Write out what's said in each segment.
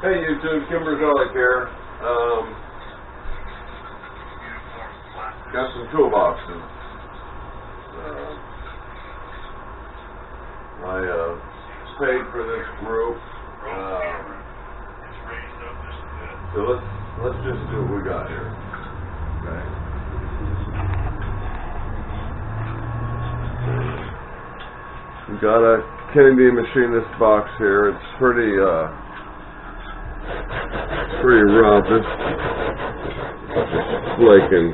Hey YouTube, Kimber's Alec here. Got some toolboxes. I paid for this group. So let's just do what we got here. Okay. We got a Kennedy machinist box here. It's pretty rough. It's flaking.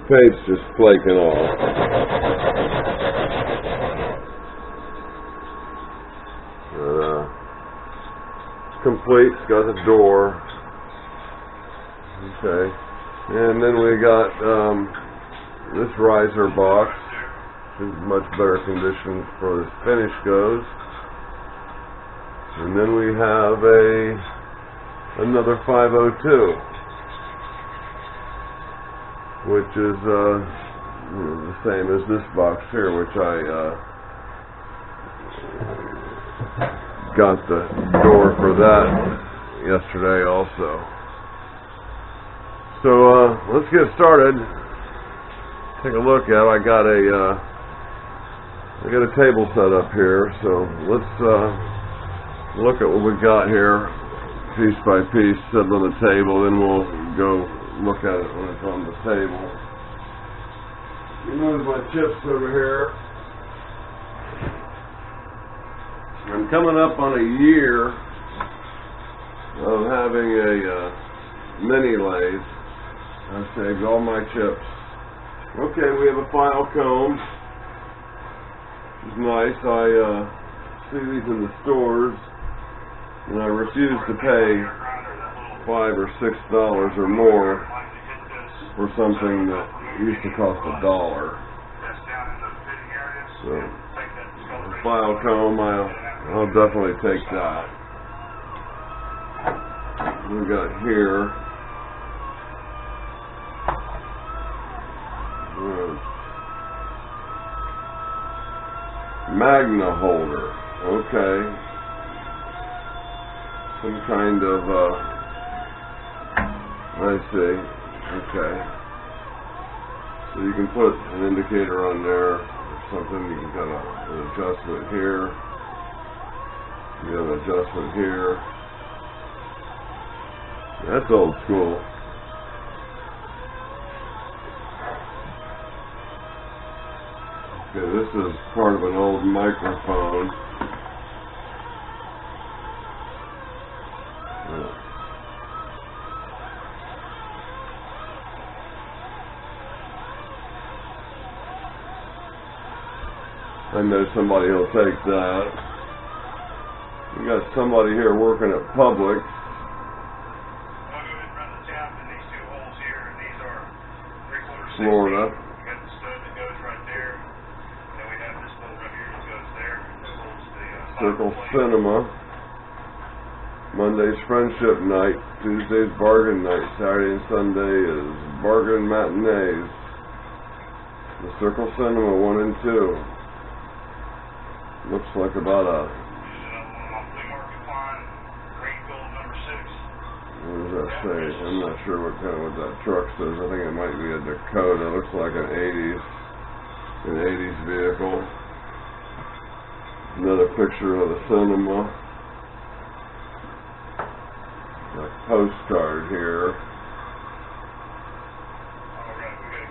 Paint's just flaking off. It's complete. It's got a door. Okay. And then we got this riser box. It's in much better condition for this finish goes. And then we have another 502, which is the same as this box here, which I got the door for that yesterday also. So let's get started. Take a look at it. I got a table set up here, so let's look at what we got here, piece by piece, set on the table, then we'll go look at it when it's on the table. You move my chips over here. I'm coming up on a year of having a mini lathe. I saved all my chips. Okay, we have a file comb. It's nice. I see these in the stores, and I refuse to pay $5 or $6 or more for something that used to cost $1. So, a file comb, I'll definitely take that. We got here. Magna holder. Okay. Some kind of I see. Okay. So you can put an indicator on there or something. You can have an adjustment here. You have an adjustment here. That's old school. Okay, this is part of an old microphone. I know somebody will take that. We got somebody here working at Publix. I'll go ahead and run the tap in these two holes here, and these are 3/4 Florida. We got the stud that goes right there, and then we have this hole right here that goes there, that holds the Circle Cinema. Monday's Friendship Night. Tuesday's Bargain Night. Saturday and Sunday is Bargain Matinees. The Circle Cinema 1 and 2. Looks like about a... What does that say? I'm not sure what that truck says. I think it might be a Dakota. It looks like an 80s vehicle. Another picture of the cinema. A postcard here.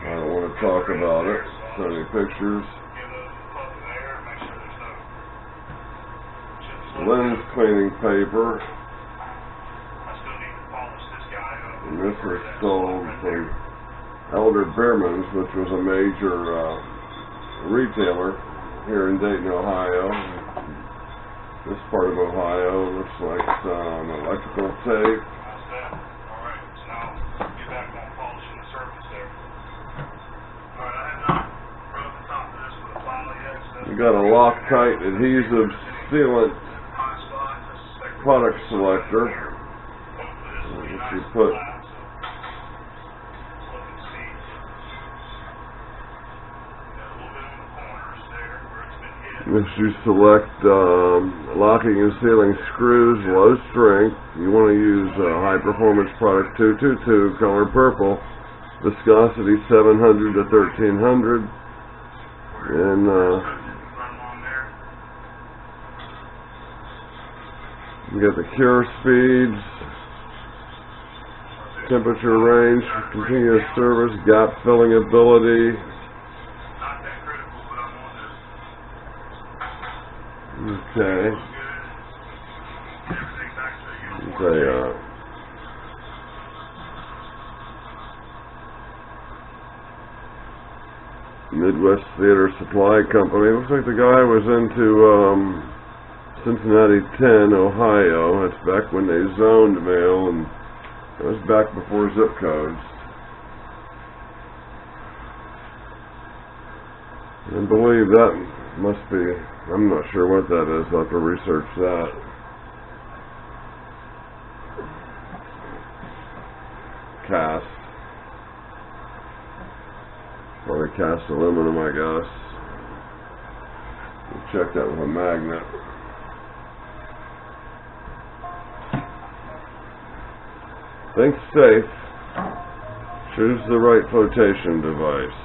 I don't want to talk about it. So many pictures. Lens cleaning paper. And this was sold from Elder Beerman's, which was a major retailer here in Dayton, Ohio. This part of Ohio looks like some electrical tape. Alright, so now get back on polishing the surface there. Alright, I have not rubbed the top of this with a file yet. So We got a Loctite adhesive sealant product selector. If you put If you select locking and sealing screws, low strength, you want to use high performance product 222, color purple, viscosity 700 to 1300, and you got the cure speeds, temperature range, continuous service, gap filling ability. Okay. Midwest Theater Supply Company. Looks like the guy was into Cincinnati 10, Ohio. That's back when they zoned mail, and it was back before zip codes. I believe that must be, I'm not sure what that is. I'll have to research that. Cast. Probably cast aluminum, I guess. We'll check that with a magnet. Think safe. Choose the right flotation device.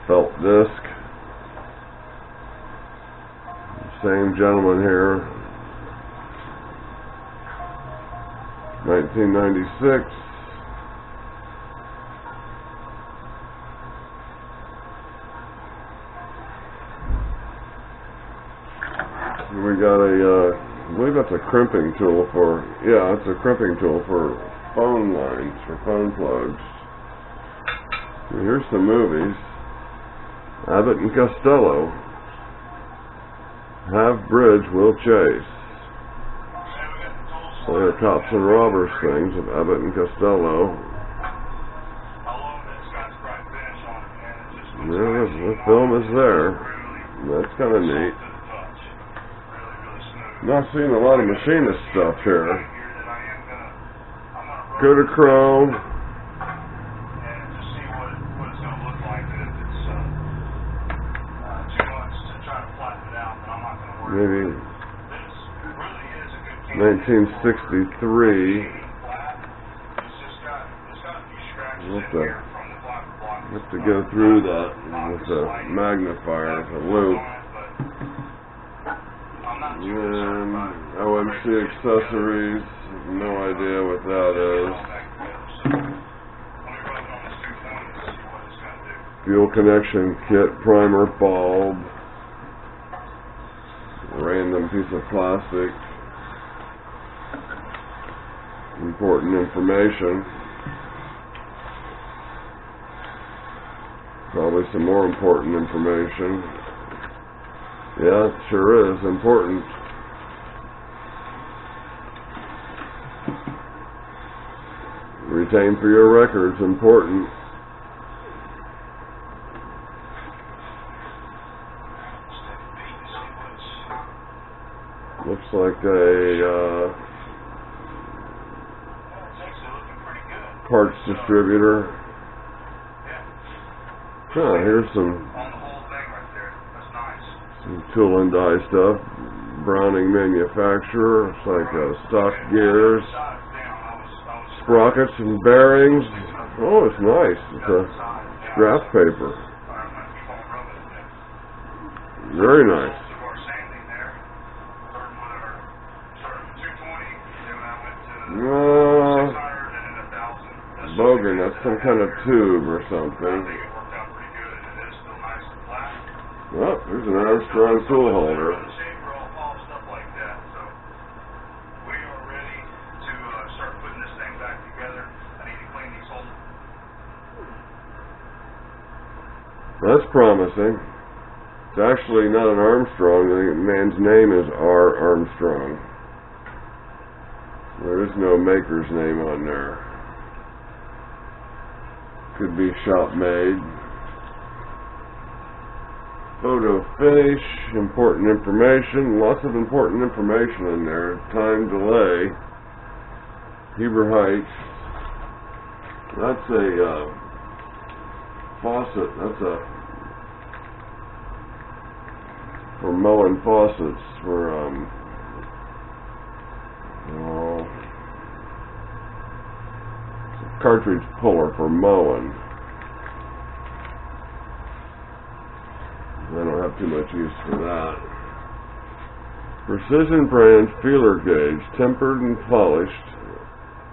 Felt disc. Same gentleman here. 1996. We got I believe that's a crimping tool for, yeah, it's a crimping tool for phone lines, for phone plugs. And here's some movies. Abbott and Costello. Have bridge, will chase. So the cops and robbers things of Abbott and Costello. Yeah, the film is there. That's kind of neat. Not seeing a lot of machinist stuff here. Kodachrome. Maybe 1963. Have to go through that with a magnifier, with a loop. And OMC accessories, no idea what that is. Fuel connection kit, primer, bulb, random piece of plastic, important information, probably some more important information. Yeah, it sure is important. Retain for your records, important. Looks like a parts distributor. Huh, here's some tool and die stuff. Browning manufacturer. It's like stock gears, sprockets and bearings. Oh, it's nice. It's a graph paper. Very nice. Bogan, that's some kind of tube or something. Oh, there's an Armstrong tool holder. That's promising. It's actually not an Armstrong. The man's name is R. Armstrong. There is no maker's name on there. Could be shop made. Photo finish, important information, lots of important information in there. Time delay, Heber height. That's a faucet. That's for mowing faucets for it's a cartridge puller for mowing. I don't have too much use for that. Precision brand feeler gauge, tempered and polished,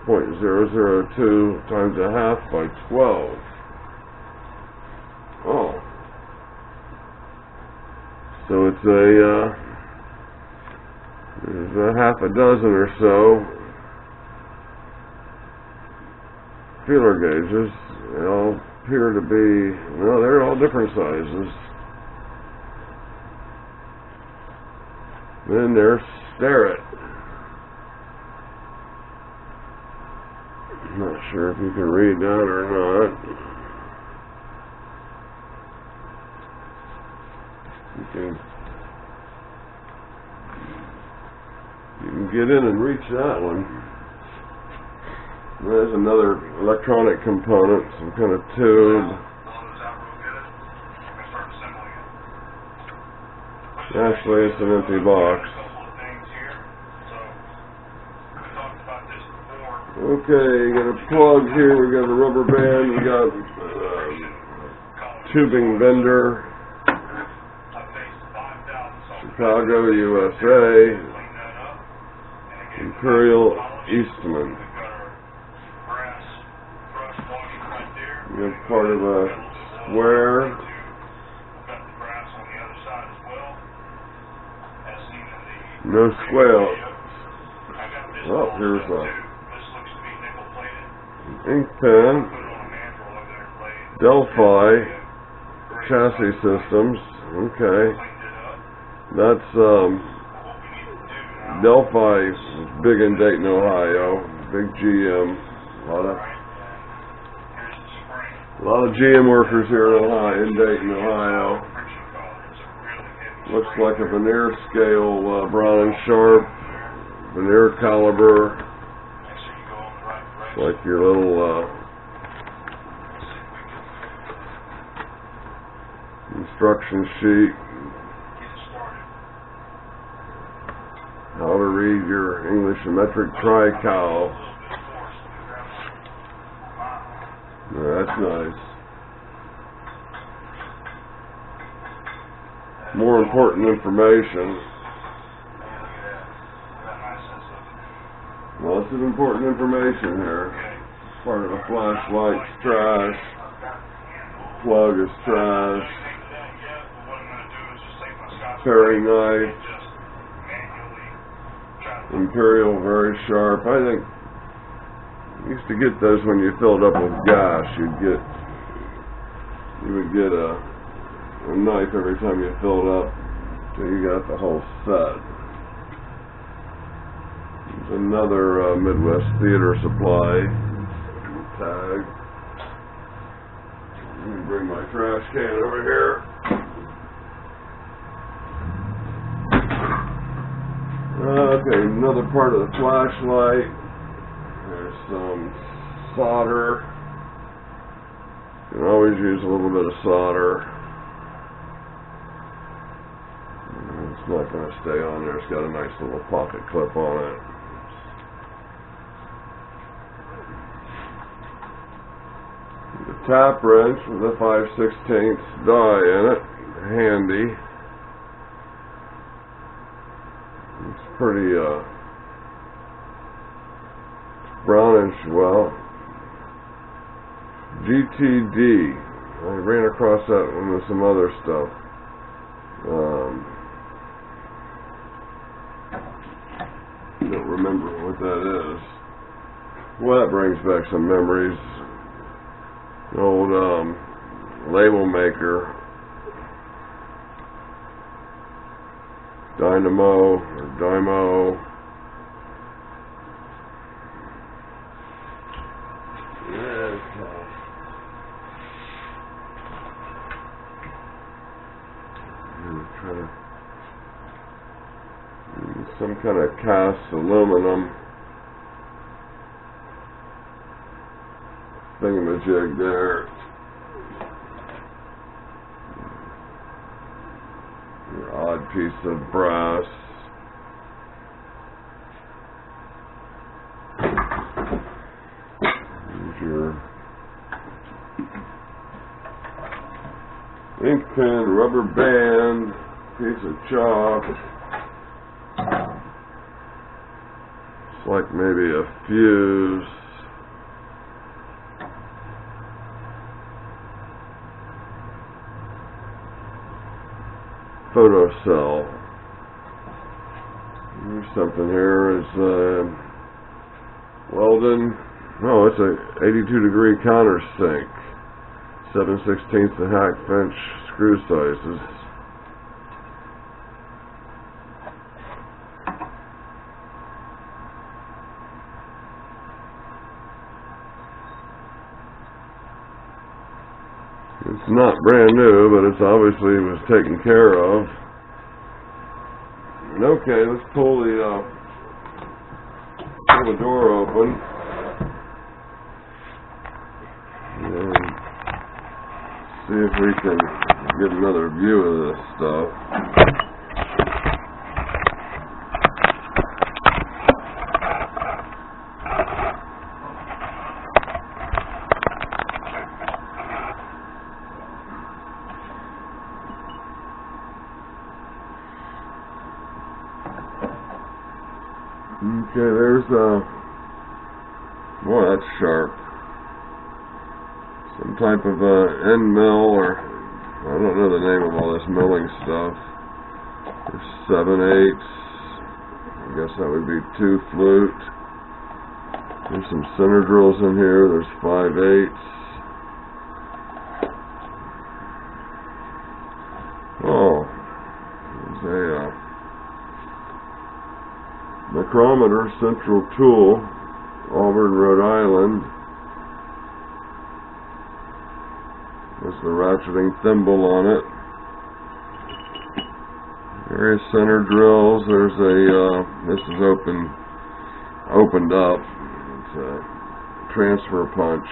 0.002 times a half by 12. Oh. So it's there's a half a dozen or so feeler gauges. They all appear to be, well, they're all different sizes. Then there's Starrett. I'm not sure if you can read that or not. You can get in and reach that one. There's another electronic component, some kind of tube. Actually, it's an empty box. Okay, you got a plug here, we got a rubber band, we got tubing bender, Chicago, USA, Imperial Eastman. You have part of a square. No square. Oh, here's an ink pen. Delphi chassis systems. Okay. That's Delphi is big in Dayton, Ohio. Big GM. A lot of GM workers here in Dayton, Ohio. Looks like a veneer scale, Brown and Sharp, veneer caliber, like your little instruction sheet. How to read your English metric tri-cal. That's nice. More important information. Lots of important information here. Part of the flashlight's trash. Plug is trash. Paring knife. Imperial, very sharp. I think you used to get those when you filled up with gas. You would get a knife every time you filled up, so you got the whole set. There's another Midwest Theater Supply tag. Let me bring my trash can over here. Okay, another part of the flashlight. There's some solder. You can always use a little bit of solder. It's not going to stay on there. It's got a nice little pocket clip on it. The tap wrench with a 5/16 die in it. Handy. It's pretty brownish. Well, GTD. I ran across that one with some other stuff. Don't remember what that is. Well, that brings back some memories. An old label maker. Dynamo or Dymo. Some kind of cast aluminum thingamajig there. odd piece of brass. Here's your ink pen, rubber band, piece of chalk. It's like maybe a fuse. Photo cell. There's something here. It's Weldon. Oh, it's a 82-degree countersink. 7/16 the hack bench screw sizes. It's not brand new, but it's obviously was taken care of. And okay, let's pull the door open. And see if we can get another view of this stuff. Okay, there's boy, that's sharp. Some type of end mill, or I don't know the name of all this milling stuff. There's 7/8. I guess that would be 2 flute. There's some center drills in here. There's 5/8. Oh, there's a micrometer central tool, Auburn, Rhode Island. There's the ratcheting thimble on it. Various center drills. There's a this is opened up. It's a transfer punch.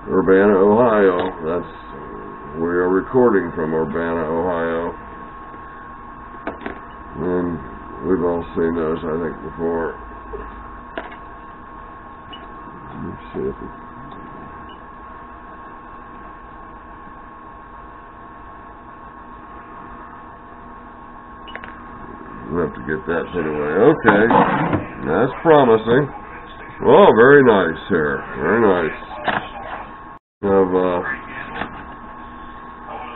Urbana, Ohio. We are recording from Urbana, Ohio. And we've all seen those, I think, before. Let's see if it... We'll have to get that put away. Okay. That's promising. Oh, very nice here. Very nice. Have,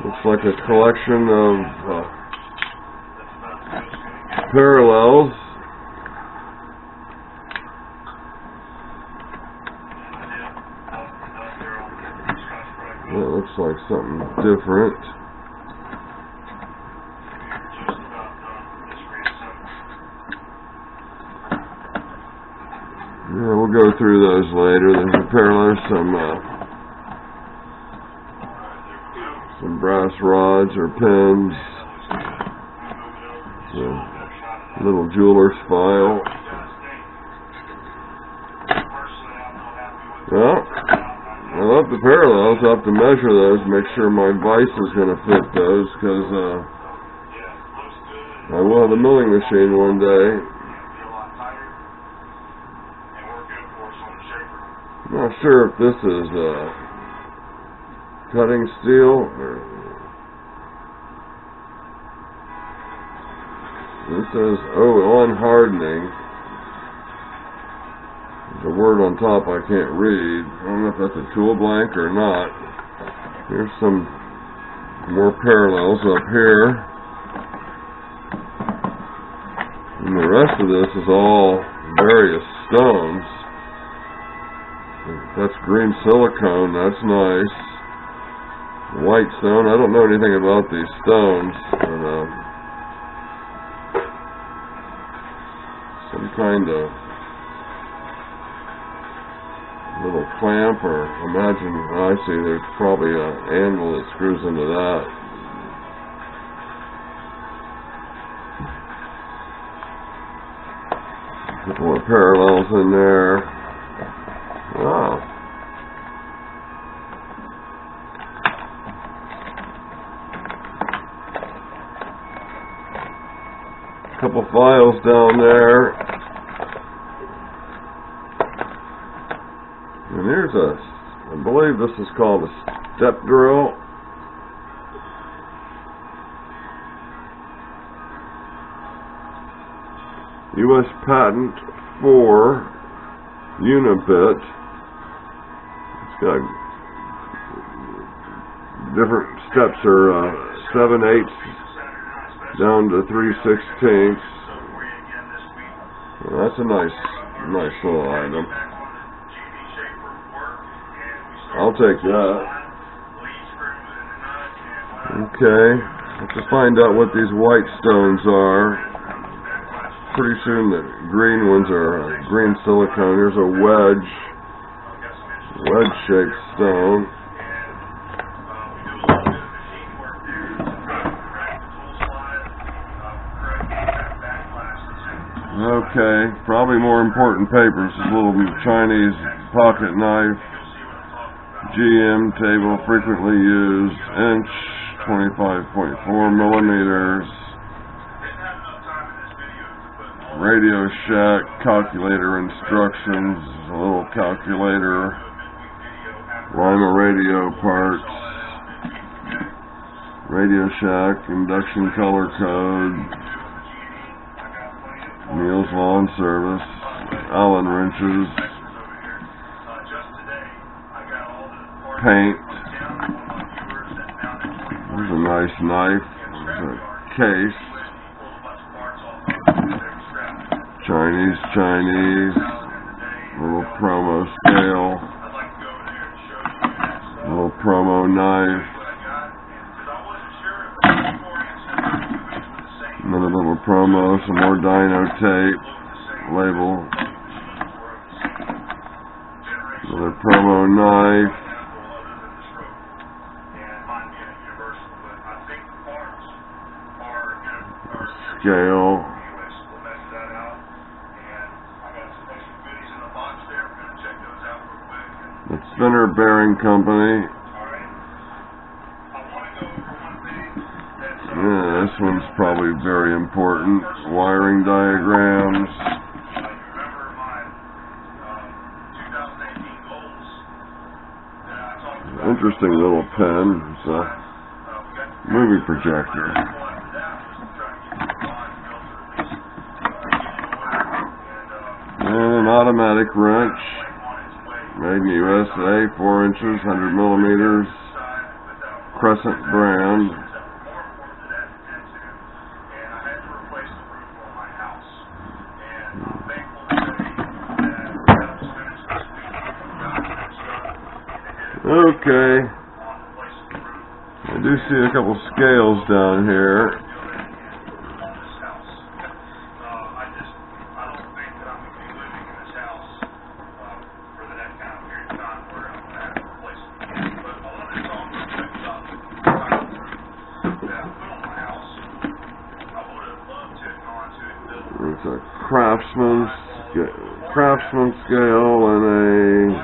looks like a collection of parallels. That looks like something different. Yeah, we'll go through those later. There's a parallel, some brass rods or pins. Little jeweler's file. Well, I love the parallels. I'll have to measure those, make sure my vise is going to fit those, because I will have a milling machine one day. I'm not sure if this is cutting steel or... This says, on hardening. There's a word on top I can't read. I don't know if that's a tool blank or not. Here's some more parallels up here. And the rest of this is all various stones. That's green silicone, that's nice. White stone, I don't know anything about these stones, but some kind of little clamp, or imagine, I see there's probably an anvil that screws into that. A couple of parallels in there. Wow. couple files down there. And here's I believe this is called a step drill. U.S. patent for Unibit. It's got different steps, are 7/8 down to 3/16. Well, that's a nice little item. I'll take that. Okay, let's just find out what these white stones are. Pretty soon the green ones are green silicone. Here's a wedge-shaped stone. Okay, probably more important papers. This little Chinese pocket knife. GM table, frequently used, inch, 25.4 millimeters. Radio Shack, calculator instructions, a little calculator, Lima radio parts, Radio Shack, induction color code, Meals Lawn Service, Allen wrenches, paint. There's a nice knife. There's a case. Chinese. Little promo scale. Little promo knife. Another little promo. Some more dino tape. Label. Another promo knife. Scale. The Spinner Bearing Company. Yeah, this one's probably very important. Wiring diagrams. Interesting little pen. It's a movie projector. And an automatic wrench. Made in the USA, 4 inches, 100 millimeters, Crescent brand. Okay, I do see a couple scales down here. It's a craftsman scale and a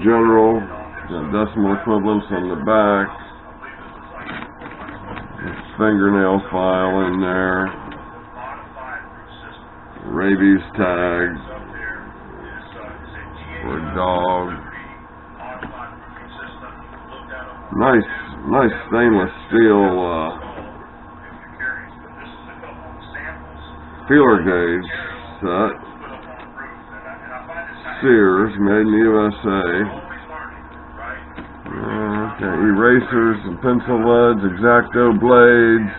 general. Got decimal equivalents on the back. Fingernail file in there. Rabies tag for a dog. Nice stainless steel feeler gauge set. Sears, made in the USA. Okay, erasers and pencil leads, X-Acto blades,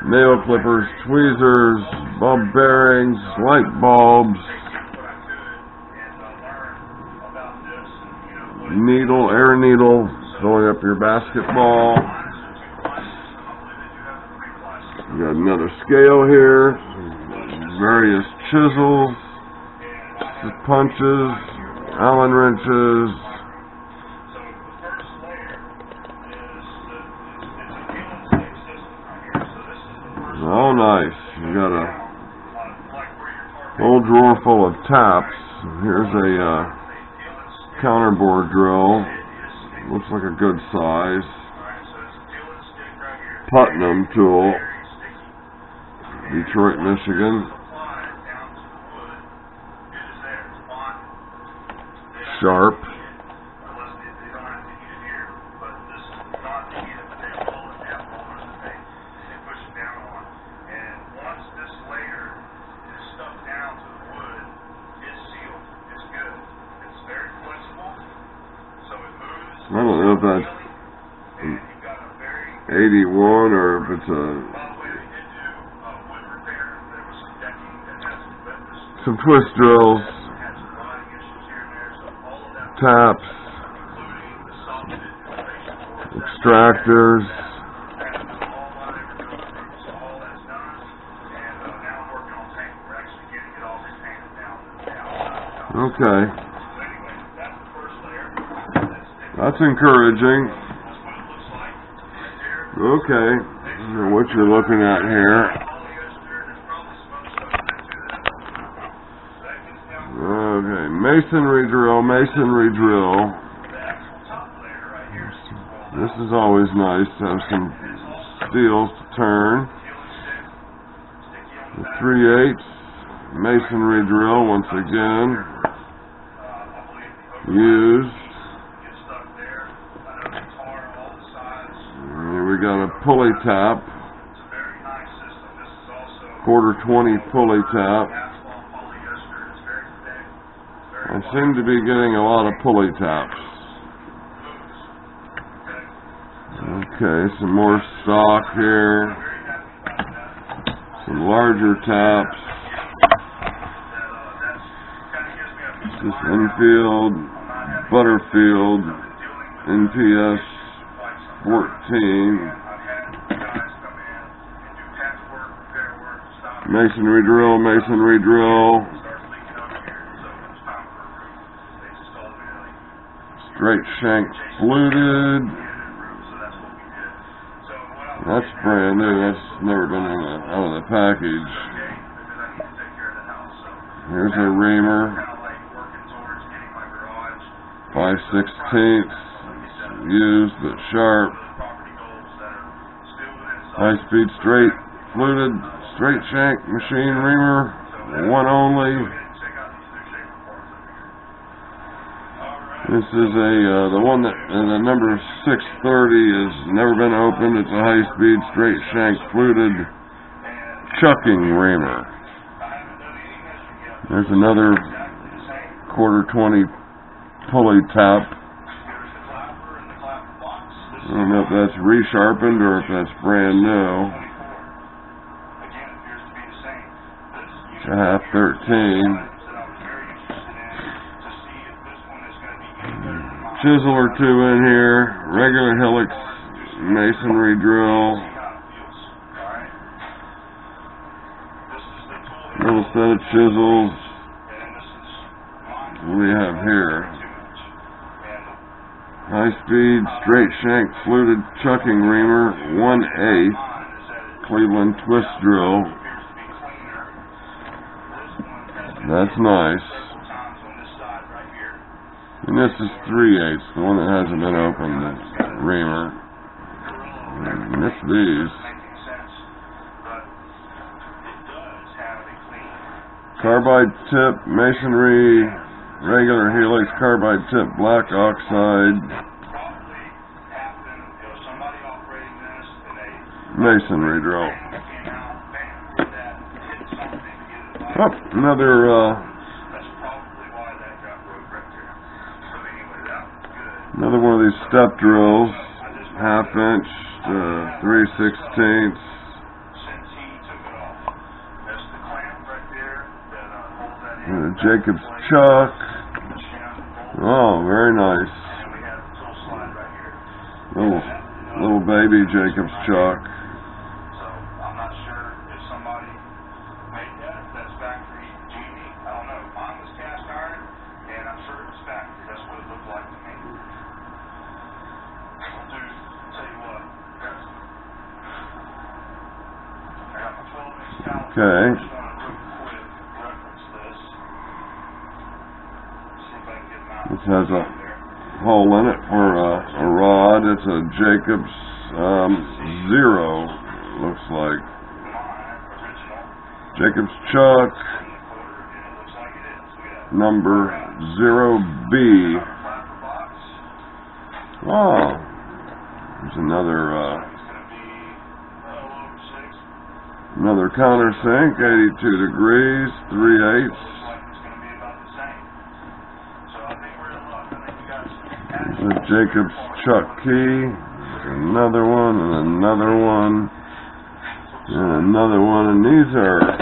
nail clippers, tweezers, bulb bearings, light bulbs, needle, air needle, filling up your basketball. We got another scale here, various chisels, punches, Allen wrenches. Oh, nice. We got a whole drawer full of taps. Here's a counterbore drill. Looks like a good size. Putnam tool. Detroit, Michigan. Sharp. I don't know if that's 81 or if it's some twist drills, taps, extractors. Okay. That's encouraging. Okay. I don't know what you're looking at here. Okay. Masonry drill, masonry drill. This is always nice to have some steels to turn. The 3/8 masonry drill once again. Used. We got a pulley tap, 1/4 pulley tap. I seem to be getting a lot of pulley taps. Okay, some more stock here, some larger taps. This is Enfield, Butterfield, NPS 14. Masonry drill, masonry drill. Straight shank fluted. That's brand new. That's never been out of the package. Here's a reamer. 5/16. Used but sharp. High speed straight fluted straight shank machine reamer, one only. This is the one that the number 630 has never been opened. It's a high speed straight shank fluted chucking reamer. There's another 1/4 pulley tap. I don't know if that's resharpened or if that's brand new. It's a 1/2-13. Chisel or two in here. Regular helix masonry drill. Little set of chisels. What do we have here? High speed straight shank fluted chucking reamer, 1/8 Cleveland twist drill. That's nice. And this is 3/8, the one that hasn't been opened, the reamer. I miss these. Carbide tip masonry. Regular helix carbide tip black oxide masonry drill. Oh, another one of these step drills, 1/2 inch, 3/16. Jacob's chuck. Oh, very nice. Little baby Jacob's chuck. I'm not sure if somebody made that, if that's factory Genie. I don't know. Mine was cast iron, and I'm sure it was factory. That's what it looked like to me. I'll tell you what. I got my 12-inch caliper. Okay. This has a hole in it for a rod. It's a Jacob's 0, looks like. Jacob's Chuck, number 0B. Oh, there's another countersink, 82 degrees, 3/8. There's a Jacob's Chuck key. There's another one, and another one, and another one, and these are, I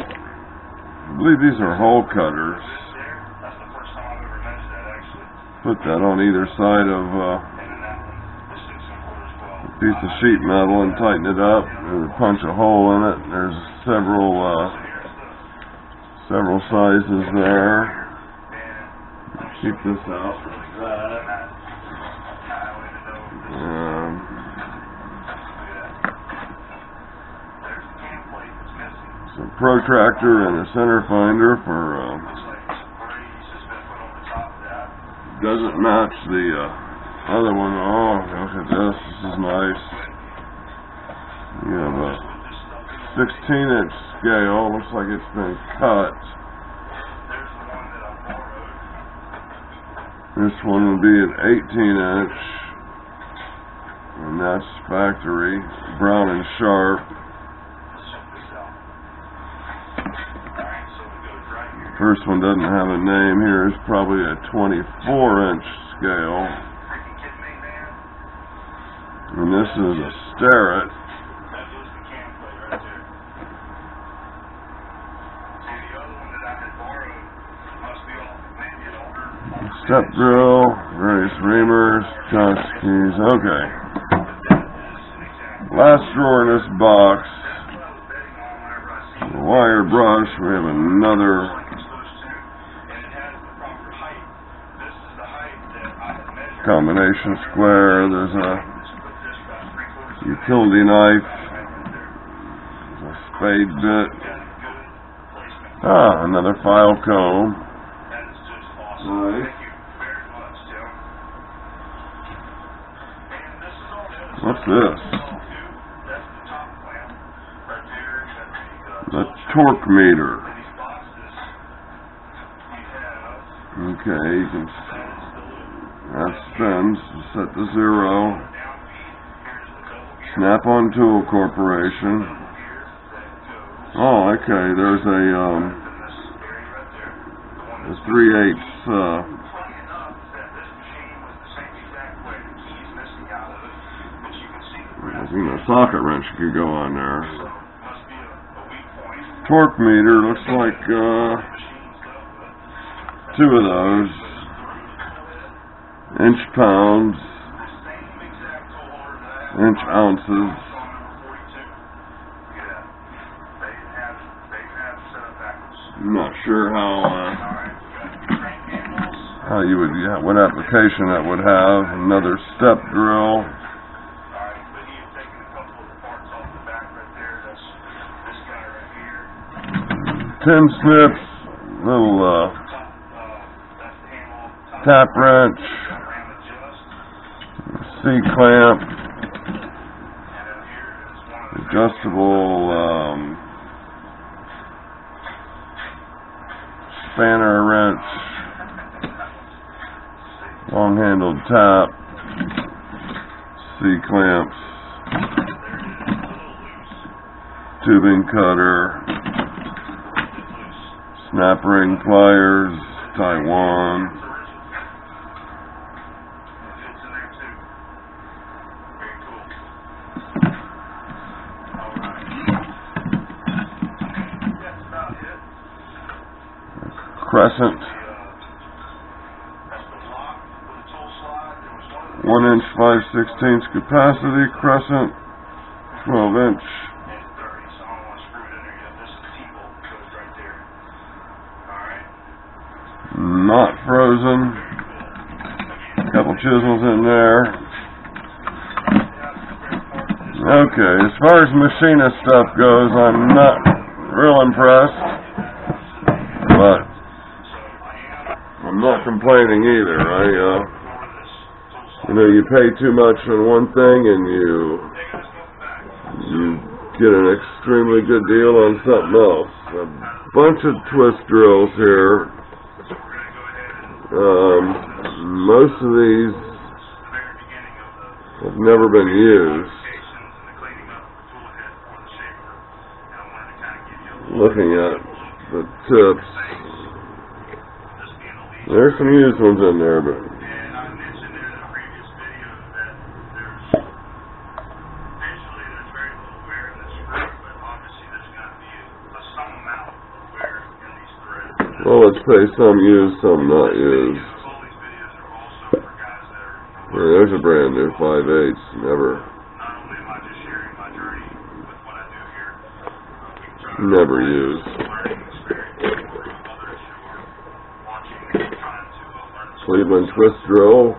believe these are hole cutters. Put that on either side of a piece of sheet metal and tighten it up and punch a hole in it. There's several sizes there. Keep this out like that. Some protractor and a center finder for doesn't match the other one. Oh, look at this. This is nice. You have a 16-inch scale. Looks like it's been cut. This one will be an 18-inch, and that's factory, brown and sharp. First one doesn't have a name. Here is probably a 24-inch scale. And this is a Starrett. Step drill, various reamers, tchotchkes. Okay. Last drawer in this box. The wire brush. We have another combination square. There's a utility knife, a spade bit. Ah, another file comb. Nice. What's this? The torque meter. Okay, you can. That spins. Set to 0. Snap-on Tool Corporation. Oh, okay. There's a 3/8 socket wrench could go on there. Torque meter. Looks like 2 of those. Inch pounds, inch ounces. I'm not sure how you would, what application that would have. Another step drill. Tin snips, little tap wrench. C-clamp, adjustable spanner wrench, long-handled tap, C-clamps, tubing cutter, snap ring pliers, Taiwan. Crescent, 1-inch 5/16 capacity crescent, 12-inch. Not frozen. A couple chisels in there. Okay, as far as machinist stuff goes, I'm not real impressed, but I'm not complaining either. You pay too much on one thing and you get an extremely good deal on something else. A bunch of twist drills here. Most of these have never been used. Looking at the tips, there's some used ones in there, but well, let's say some used, some not used. Yeah, there's a brand new 5/8, never used. Cleveland twist drill.